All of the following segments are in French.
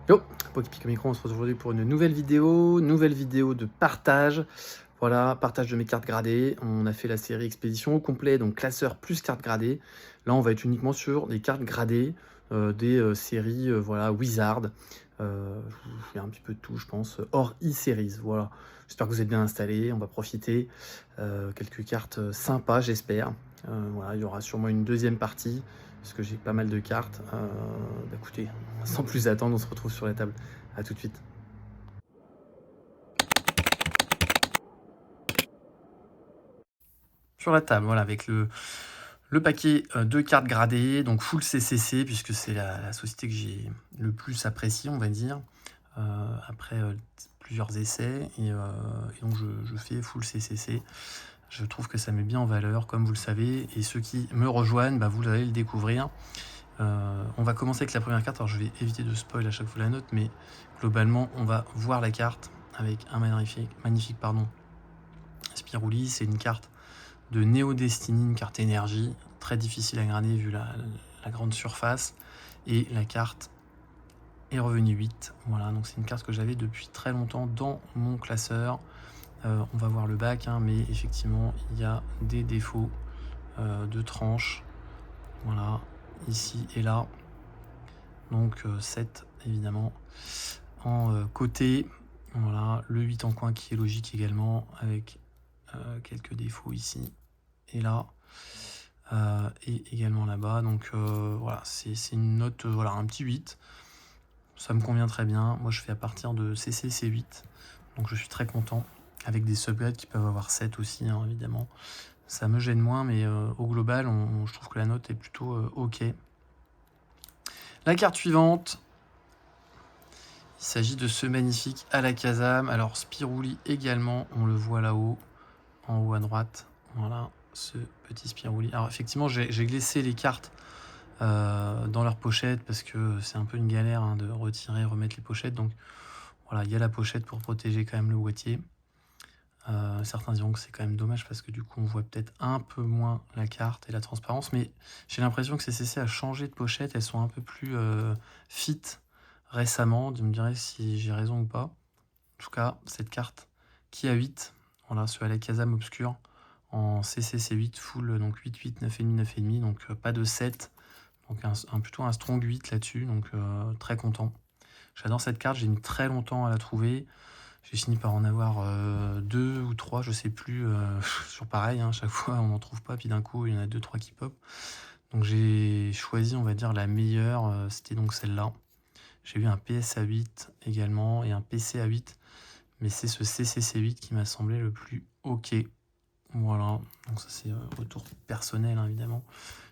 Yo, Poképico Micro, on se retrouve aujourd'hui pour une nouvelle vidéo de partage. Voilà, partage de mes cartes gradées. On a fait la série expédition au complet, donc classeur plus cartes gradées. Là, on va être uniquement sur des cartes gradées des séries voilà, Wizard. Je vous fais un petit peu de tout, je pense, hors e-series. Voilà, j'espère que vous êtes bien installés. On va profiter. Quelques cartes sympas, j'espère. Voilà, il y aura sûrement une deuxième partie parce que j'ai pas mal de cartes. Écoutez, sans plus attendre, on se retrouve sur la table. A tout de suite. Sur la table, voilà, avec le paquet de cartes gradées, donc full CCC, puisque c'est la société que j'ai le plus appréciée, on va dire, après plusieurs essais. Et donc je fais full CCC. Je trouve que ça met bien en valeur, comme vous le savez. Et ceux qui me rejoignent, vous allez le découvrir. On va commencer avec la première carte. Alors je vais éviter de spoil à chaque fois la note, mais globalement on va voir la carte avec un magnifique Spirouli. C'est une carte de Neo Destiny, une carte énergie, très difficile à grader vu la grande surface. Et la carte est revenue 8. Voilà, donc c'est une carte que j'avais depuis très longtemps dans mon classeur. On va voir le bac, mais effectivement il y a des défauts de tranche. Voilà, ici et là. Donc 7 évidemment en côté. Voilà, le 8 en coin qui est logique également, avec quelques défauts ici et là, et également là-bas. Donc voilà, c'est une note, voilà, un petit 8. Ça me convient très bien. Moi je fais à partir de CC C8, donc je suis très content, avec des subgrades qui peuvent avoir 7 aussi, évidemment. Ça me gêne moins, mais au global, je trouve que la note est plutôt ok. La carte suivante, il s'agit de ce magnifique Alakazam. Alors Spirouli également, on le voit là-haut, en haut à droite. Voilà, ce petit Spirouli. Alors effectivement, j'ai glissé les cartes dans leur pochette, parce que c'est un peu une galère de retirer, remettre les pochettes. Donc voilà, il y a la pochette pour protéger quand même le boîtier. Certains diront que c'est quand même dommage, parce que du coup on voit peut-être un peu moins la carte et la transparence, mais j'ai l'impression que CCC a changé de pochette. Elles sont un peu plus fit récemment. Vous me direz si j'ai raison ou pas. En tout cas, cette carte qui a 8, voilà, ce Alakazam obscur en CCC 8 full, donc 8, 8, 9,5, 9,5, donc pas de 7, donc plutôt un strong 8 là-dessus, donc très content. J'adore cette carte, j'ai mis très longtemps à la trouver. J'ai fini par en avoir 2 ou 3, je sais plus, sur pareil, chaque fois on n'en trouve pas, puis d'un coup il y en a 2-3 qui pop. Donc j'ai choisi, on va dire, la meilleure, c'était donc celle-là. J'ai eu un PSA 8 également et un PC à 8, mais c'est ce CCC 8 qui m'a semblé le plus ok. Voilà, donc ça c'est retour personnel, évidemment.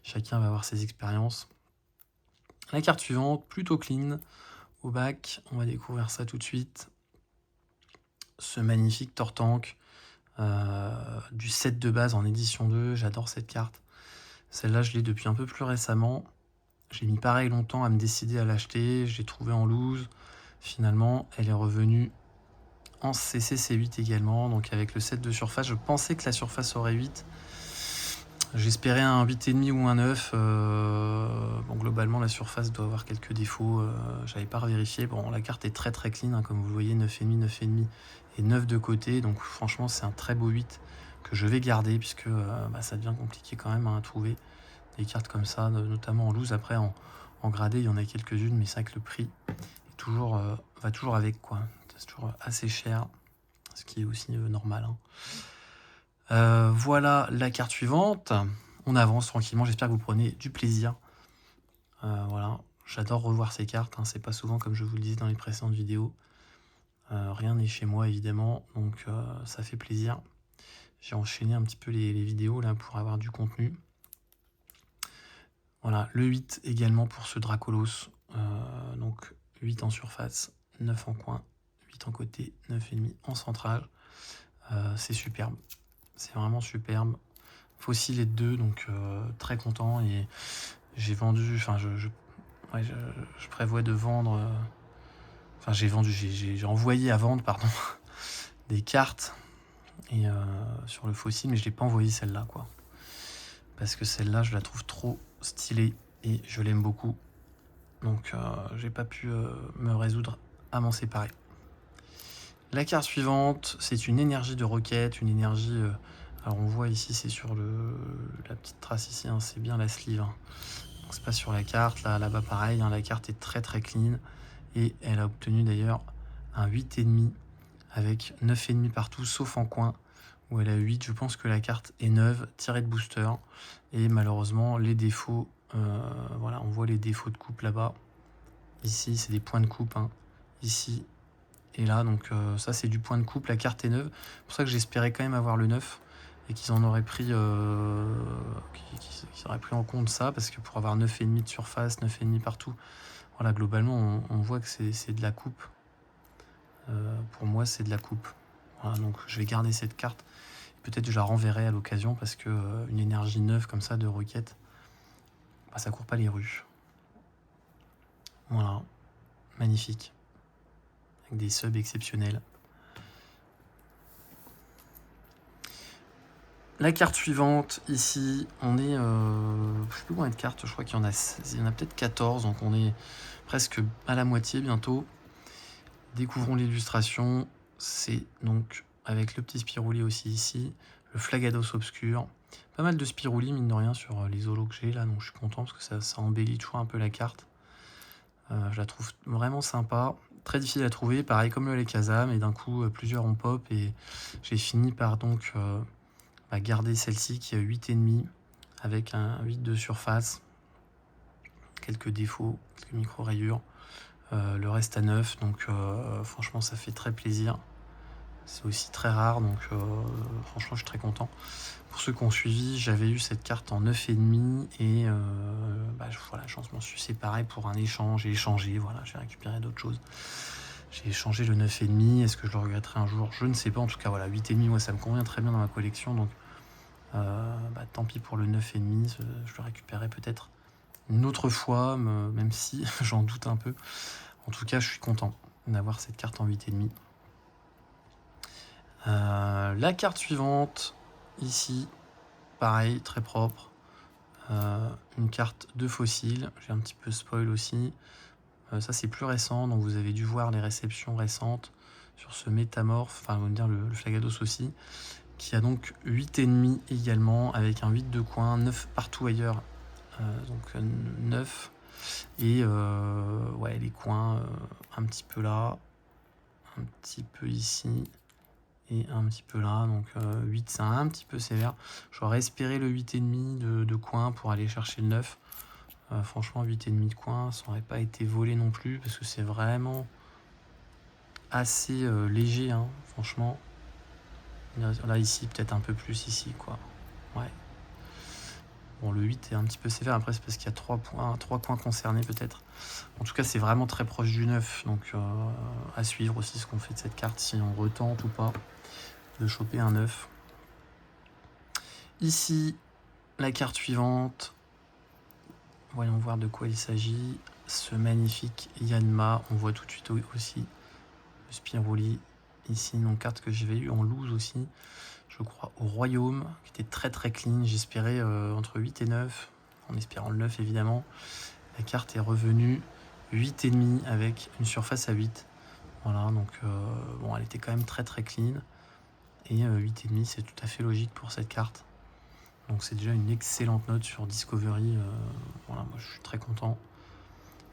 Chacun va avoir ses expériences. La carte suivante, plutôt clean, au bac, on va découvrir ça tout de suite. Ce magnifique Tortank, du set de base en édition 2, j'adore cette carte. Celle-là, je l'ai depuis un peu plus récemment. J'ai mis pareil longtemps à me décider à l'acheter, je l'ai trouvée en loose. Finalement, elle est revenue en CCC 8 également, donc avec le set de surface. Je pensais que la surface aurait 8. J'espérais un 8,5 ou un 9. Bon, globalement, la surface doit avoir quelques défauts. J'avais pas revérifié. Bon, la carte est très très clean, comme vous le voyez, 9,5, 9,5 et 9 de côté. Donc franchement, c'est un très beau 8 que je vais garder, puisque ça devient compliqué quand même à trouver des cartes comme ça, notamment en loose. Après, en gradé, il y en a quelques-unes, mais c'est vrai que le prix est toujours, va toujours avec, quoi. C'est toujours assez cher, ce qui est aussi normal. Voilà la carte suivante. On avance tranquillement, j'espère que vous prenez du plaisir. Voilà, j'adore revoir ces cartes, c'est pas souvent, comme je vous le disais dans les précédentes vidéos. Rien n'est chez moi évidemment, donc ça fait plaisir. J'ai enchaîné un petit peu les vidéos là pour avoir du contenu. Voilà, le 8 également pour ce Dracolos. Donc 8 en surface, 9 en coin, 8 en côté, 9,5 en centrage. C'est superbe. C'est vraiment superbe. Fossile et 2, donc très content. Et j'ai vendu, enfin je prévois de vendre, enfin j'ai envoyé à vendre, pardon, des cartes et sur le fossile, mais je l'ai pas envoyé celle-là, quoi. Parce que celle-là, je la trouve trop stylée et je l'aime beaucoup. Donc j'ai pas pu me résoudre à m'en séparer. La carte suivante, c'est une énergie de roquette, une énergie... alors on voit ici, c'est sur la petite trace ici, hein, c'est bien la sleeve. Hein. Donc c'est pas sur la carte, là-bas pareil, hein, la carte est très très clean. Et elle a obtenu d'ailleurs un 8,5 avec 9,5 partout, sauf en coin, où elle a 8. Je pense que la carte est neuve, tirée de booster. Et malheureusement, les défauts, voilà, on voit les défauts de coupe là-bas. Ici, c'est des points de coupe, hein. Ici et là, donc ça, c'est du point de coupe. La carte est neuve. C'est pour ça que j'espérais quand même avoir le 9 et qu'ils en auraient pris, qu'ils auraient pris en compte ça, parce que pour avoir 9,5 de surface, 9,5 partout, voilà, globalement, on voit que c'est de la coupe. Pour moi, c'est de la coupe. Voilà, donc je vais garder cette carte. Peut-être que je la renverrai à l'occasion, parce que une énergie neuve comme ça de requête, bah, ça court pas les rues. Voilà, magnifique. Avec des subs exceptionnels. La carte suivante, ici, on est... je sais plus combien de cartes, je crois qu'il y en a peut-être 14, donc on est presque à la moitié bientôt. Découvrons l'illustration, c'est donc avec le petit spirouli aussi ici, le Flagados obscur. Pas mal de spirouli, mine de rien, sur les holos que j'ai là, donc je suis content parce que ça embellit toujours un peu la carte. Je la trouve vraiment sympa, très difficile à trouver, pareil comme le Lekazam, et d'un coup plusieurs ont pop, et j'ai fini par donc garder celle-ci qui a 8,5 avec un 8 de surface, quelques défauts, quelques micro-rayures, le reste à 9, donc franchement ça fait très plaisir. C'est aussi très rare, donc franchement je suis très content. Pour ceux qui ont suivi, j'avais eu cette carte en 9,5 et voilà, je m'en suis séparé pour un échange. J'ai échangé, voilà, j'ai récupéré d'autres choses. J'ai échangé le 9,5. Est-ce que je le regretterai un jour? Je ne sais pas. En tout cas, voilà, 8,5, moi ça me convient très bien dans ma collection. Donc tant pis pour le 9,5. Je le récupérerai peut-être une autre fois, même si j'en doute un peu. En tout cas, je suis content d'avoir cette carte en 8,5. La carte suivante, ici, pareil, très propre. Une carte de fossiles, j'ai un petit peu spoil aussi. Ça c'est plus récent, donc vous avez dû voir les réceptions récentes sur ce métamorphe, enfin on va dire le Flagados aussi, qui a donc 8,5 également, avec un 8 de coin, 9 partout ailleurs, donc 9. Et ouais, les coins un petit peu là, un petit peu ici, et un petit peu là, donc 8 c'est un petit peu sévère. J'aurais espéré le 8,5 de coin pour aller chercher le 9. Franchement 8,5 de coin, ça n'aurait pas été volé non plus, parce que c'est vraiment assez léger, hein, franchement. Là ici, peut-être un peu plus ici, quoi. Ouais. Bon, le 8 est un petit peu sévère, après c'est parce qu'il y a 3 coins concernés peut-être. En tout cas, c'est vraiment très proche du 9, donc à suivre aussi ce qu'on fait de cette carte, si on retente ou pas de choper un 9. Ici, la carte suivante. Voyons voir de quoi il s'agit. Ce magnifique Yanma, on voit tout de suite aussi le Spiroli. Ici, une carte que j'avais eu en loose aussi, je crois, au Royaume, qui était très très clean. J'espérais entre 8 et 9, en espérant le 9 évidemment. La carte est revenue 8,5 avec une surface à 8. Voilà, donc bon, elle était quand même très très clean. Et 8,5, c'est tout à fait logique pour cette carte. Donc c'est déjà une excellente note sur Discovery. Voilà, moi je suis très content.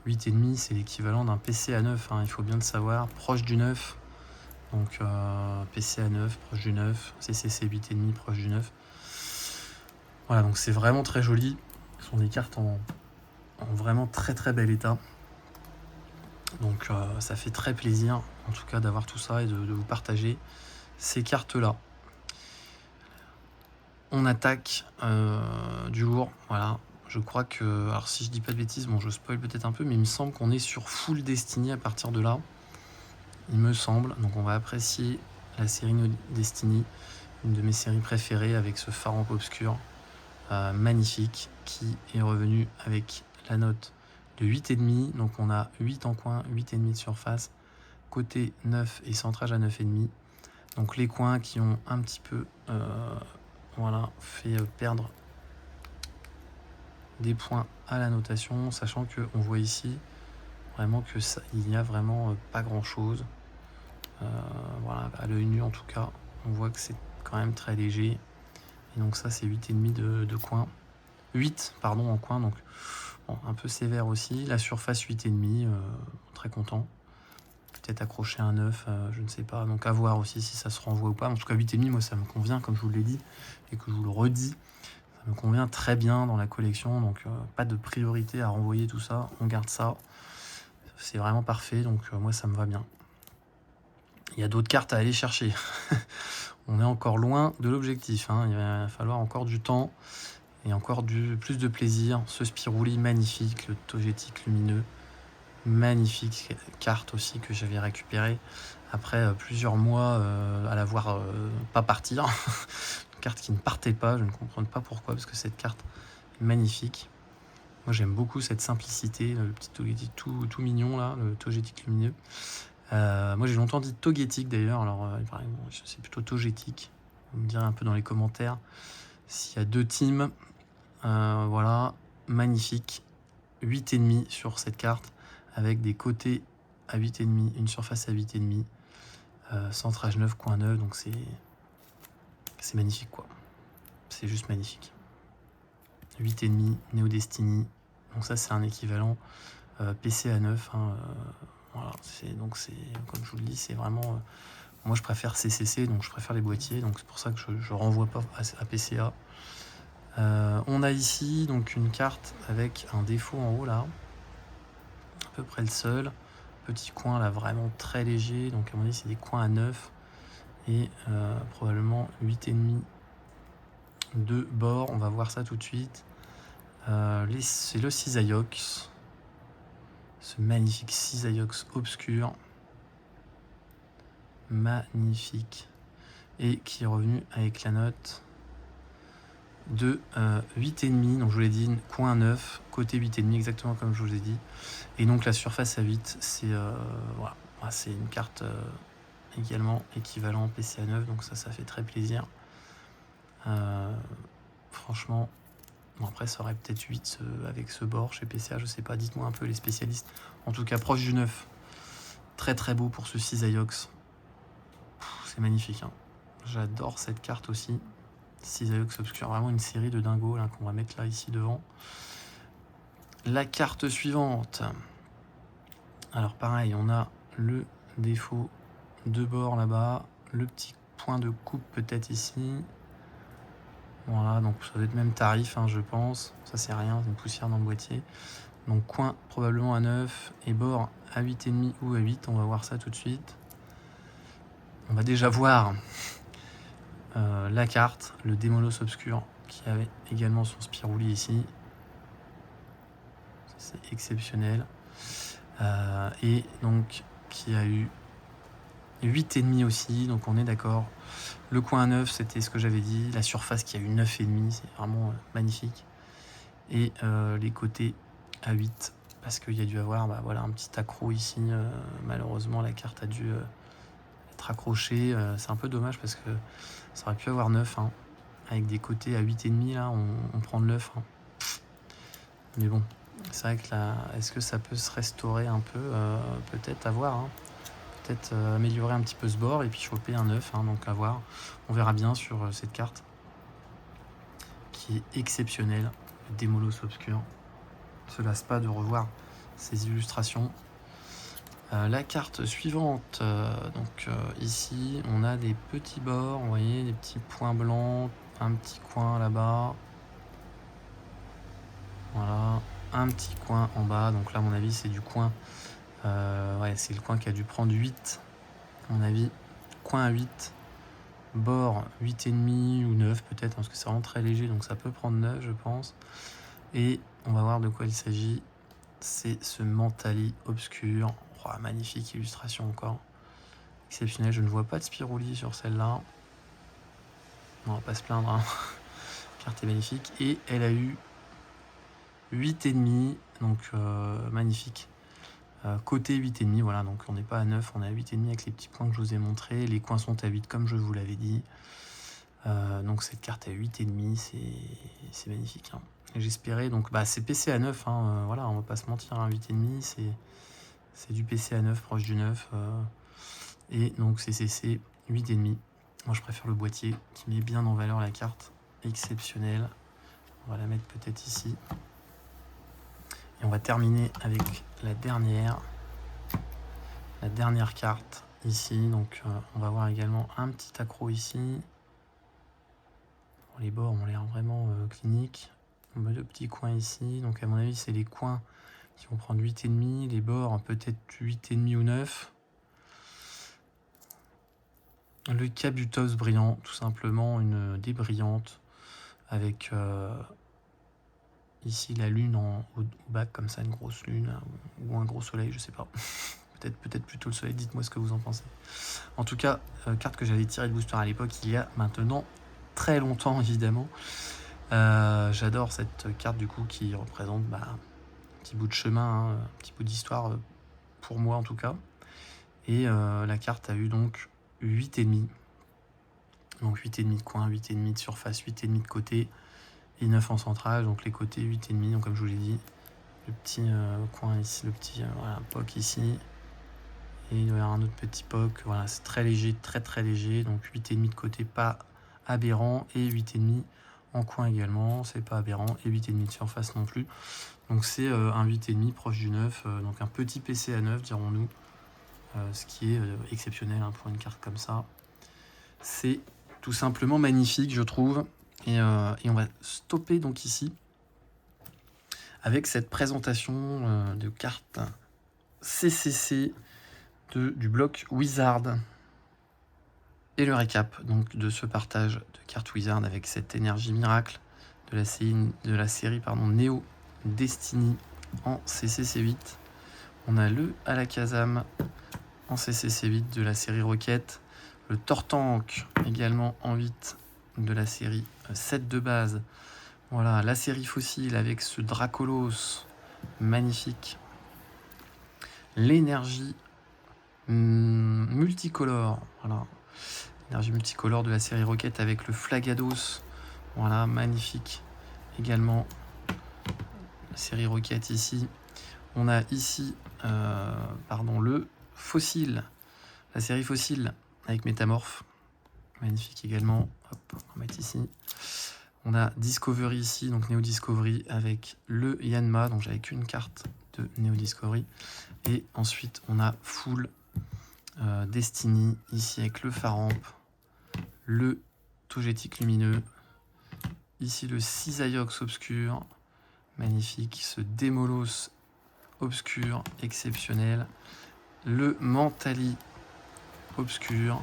8,5, c'est l'équivalent d'un PC à 9, hein, il faut bien le savoir, proche du 9. Donc PC à 9, proche du 9, CCC 8,5, proche du 9. Voilà, donc c'est vraiment très joli. Ce sont des cartes en vraiment très très bel état. Donc ça fait très plaisir, en tout cas, d'avoir tout ça et de vous partager ces cartes-là. On attaque du lourd, voilà. Je crois que, alors si je dis pas de bêtises, bon je spoil peut-être un peu, mais il me semble qu'on est sur Full Destiny à partir de là. Il me semble, donc on va apprécier la série No Destiny, une de mes séries préférées, avec ce phare obscur magnifique qui est revenu avec la note de 8,5. Donc on a 8 en coin, 8,5 de surface, côté 9 et centrage à 9,5. Donc les coins qui ont un petit peu voilà, fait perdre des points à la notation, sachant qu'on voit ici vraiment que ça, il n'y a vraiment pas grand chose. Voilà, à l'œil nu en tout cas, on voit que c'est quand même très léger. Et donc ça c'est 8,5 de coin. 8 pardon en coin, donc bon, un peu sévère aussi. La surface 8,5, très content. Peut-être accrocher un 9, je ne sais pas. Donc à voir aussi si ça se renvoie ou pas. En tout cas 8,5, moi ça me convient, comme je vous l'ai dit, et que je vous le redis. Ça me convient très bien dans la collection, donc pas de priorité à renvoyer tout ça. On garde ça. C'est vraiment parfait, donc moi ça me va bien. Il y a d'autres cartes à aller chercher. On est encore loin de l'objectif, hein. Il va falloir encore du temps et encore plus de plaisir. Ce Spirouli magnifique, le Togetic lumineux, magnifique carte aussi que j'avais récupérée après plusieurs mois à la voir pas partir. Une carte qui ne partait pas, je ne comprends pas pourquoi, parce que cette carte est magnifique. Moi j'aime beaucoup cette simplicité, le petit Togetic tout mignon là, le Togetic lumineux. Moi j'ai longtemps dit Togetic d'ailleurs, alors c'est plutôt Togetic. Vous me direz un peu dans les commentaires s'il y a deux teams. Voilà, magnifique. 8,5 sur cette carte, avec des côtés à 8,5, une surface à 8,5, centrage 9, coin 9, donc c'est magnifique quoi. C'est juste magnifique. 8,5, Neo Destiny, donc ça c'est un équivalent PC à 9, hein, voilà, donc c'est comme je vous le dis, c'est vraiment moi je préfère CCC, donc je préfère les boîtiers, donc c'est pour ça que je renvoie pas à PCA. On a ici donc une carte avec un défaut en haut là, à peu près le seul. Petit coin là vraiment très léger, donc à mon avis c'est des coins à 9 et probablement 8,5 de bord. On va voir ça tout de suite. C'est le Cisaiox, ce magnifique Cisaiox obscur, magnifique, et qui est revenu avec la note de 8,5, donc je vous l'ai dit, coin 9, côté 8,5, exactement comme je vous ai dit, et donc la surface à 8, c'est voilà, c'est une carte également équivalent PCA 9, donc ça fait très plaisir. Franchement, bon après ça aurait peut-être 8 avec ce bord chez PCA, je sais pas, dites-moi un peu les spécialistes. En tout cas proche du 9, très très beau pour ce Cisaiox. C'est magnifique, hein. J'adore cette carte aussi. Cisaiox obscur, vraiment une série de dingos là, qu'on va mettre là ici devant. La carte suivante. Alors pareil, on a le défaut de bord là-bas, le petit point de coupe peut-être ici. Voilà, donc ça doit être même tarif, hein, je pense. Ça c'est rien, c'est une poussière dans le boîtier. Donc coin probablement à 9 et bord à 8,5 ou à 8, on va voir ça tout de suite. On va déjà voir la carte, le Démolos Obscur, qui avait également son Spirouli ici. C'est exceptionnel. Et donc qui a eu 8,5 aussi, donc on est d'accord. Le coin à 9, c'était ce que j'avais dit. La surface qui a eu 9,5, c'est vraiment magnifique. Et les côtés à 8, parce qu'il y a dû avoir voilà, un petit accro ici. Malheureusement, la carte a dû être accrochée. C'est un peu dommage parce que ça aurait pu avoir 9, hein. Avec des côtés à 8,5, là, on prend le 9. Hein. Mais bon, c'est vrai que là, est-ce que ça peut se restaurer un peu peut-être à voir, hein. Peut-être améliorer un petit peu ce bord et puis choper un 9, hein, donc à voir. On verra bien sur cette carte qui est exceptionnelle, le Démolos Obscur. On ne se lasse pas de revoir ces illustrations. La carte suivante, donc ici on a des petits bords, vous voyez, des petits points blancs, un petit coin là-bas. Voilà, un petit coin en bas, donc là à mon avis c'est du coin, ouais, c'est le coin qui a dû prendre 8, à mon avis, coin à 8, bord 8,5 ou 9 peut-être, parce que c'est vraiment très léger, donc ça peut prendre 9 je pense. Et on va voir de quoi il s'agit, c'est ce Mentali obscur, oh, magnifique illustration encore, exceptionnel. Je ne vois pas de Spirouli sur celle-là, on va pas se plaindre, hein. La carte est magnifique, et elle a eu 8,5, donc magnifique. Côté 8,5, voilà, donc on n'est pas à 9, on est à 8,5 avec les petits points que je vous ai montrés. Les coins sont à 8 comme je vous l'avais dit. Donc cette carte à 8,5, c'est magnifique, hein. J'espérais, donc c'est PC à 9, hein, voilà, on va pas se mentir, hein, 8,5, C'est du PC à 9, proche du 9. Et donc CCC 8,5. Moi je préfère le boîtier qui met bien en valeur la carte. Exceptionnelle. On va la mettre peut-être ici. Et on va terminer avec la dernière carte ici. Donc on va voir également un petit accro ici. Bon, les bords ont l'air vraiment cliniques. On a deux petits coins ici. Donc à mon avis c'est les coins qui vont prendre 8,5. Les bords peut-être 8,5 ou 9. Le Kabutops brillant, tout simplement une dé brillante avec ici la lune au bac comme ça, une grosse lune ou un gros soleil, je sais pas. peut-être plutôt le soleil, dites-moi ce que vous en pensez. En tout cas, carte que j'avais tirée de booster à l'époque il y a maintenant très longtemps évidemment. J'adore cette carte du coup qui représente un petit bout de chemin, un petit bout d'histoire pour moi en tout cas. Et la carte a eu donc 8,5. Donc 8,5 de coin, 8,5 de surface, 8,5 de côté et 9 en centrage. Donc les côtés 8,5. Donc comme je vous l'ai dit, le petit coin ici, le petit POC ici. Et il doit y avoir un autre petit POC. Voilà, c'est très léger, très léger. Donc 8,5 de côté, pas aberrant. Et 8,5 en coin également, c'est pas aberrant. Et 8,5 de surface non plus. Donc c'est un 8,5 proche du 9. Donc un petit PC à 9, dirons-nous. Ce qui est exceptionnel pour une carte comme ça. C'est tout simplement magnifique, je trouve. Et on va stopper donc ici avec cette présentation de cartes CCC du bloc Wizard et le récap donc de ce partage de cartes Wizard avec cette énergie miracle de la série Neo Destiny en CCC8. On a le Alakazam en CCC8 de la série Rocket, le Tortank également en 8 de la série 7 de base. Voilà, la série fossile avec ce Dracolos magnifique. L'énergie multicolore, voilà. L'énergie multicolore de la série Rocket avec le Flagados. Voilà, magnifique. Également, la série Rocket ici. On a ici, le fossile. La série fossile avec Métamorphe. Magnifique également. Hop, on va mettre ici. On a Discovery ici, donc Neo Discovery avec le Yanma, donc j'avais qu'une carte de Neo Discovery. Et ensuite, on a Full Destiny ici avec le Faramp, le Togetic lumineux, ici le Cisaiox obscur, magnifique, ce Démolos obscur, exceptionnel, le Mentali obscur,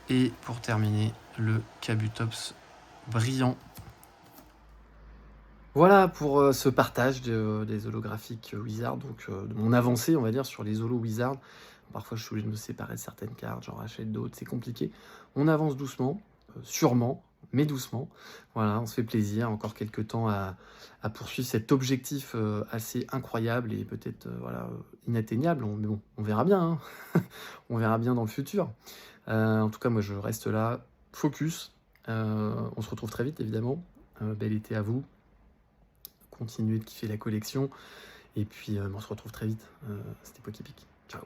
et pour terminer, le Kabutops brillant. Voilà pour ce partage des holographiques Wizard, donc de mon avancée, on va dire, sur les holos Wizard. Parfois, je suis obligé de me séparer de certaines cartes, j'en rachète d'autres, c'est compliqué. On avance doucement, sûrement, mais doucement. Voilà, on se fait plaisir, encore quelques temps à poursuivre cet objectif assez incroyable et peut-être inatteignable. Mais bon, on verra bien, hein. On verra bien dans le futur. En tout cas, moi, je reste là, focus. On se retrouve très vite, évidemment. Bel été à vous. Continuez de kiffer la collection. Et puis, on se retrouve très vite. C'était Poképic. Ciao.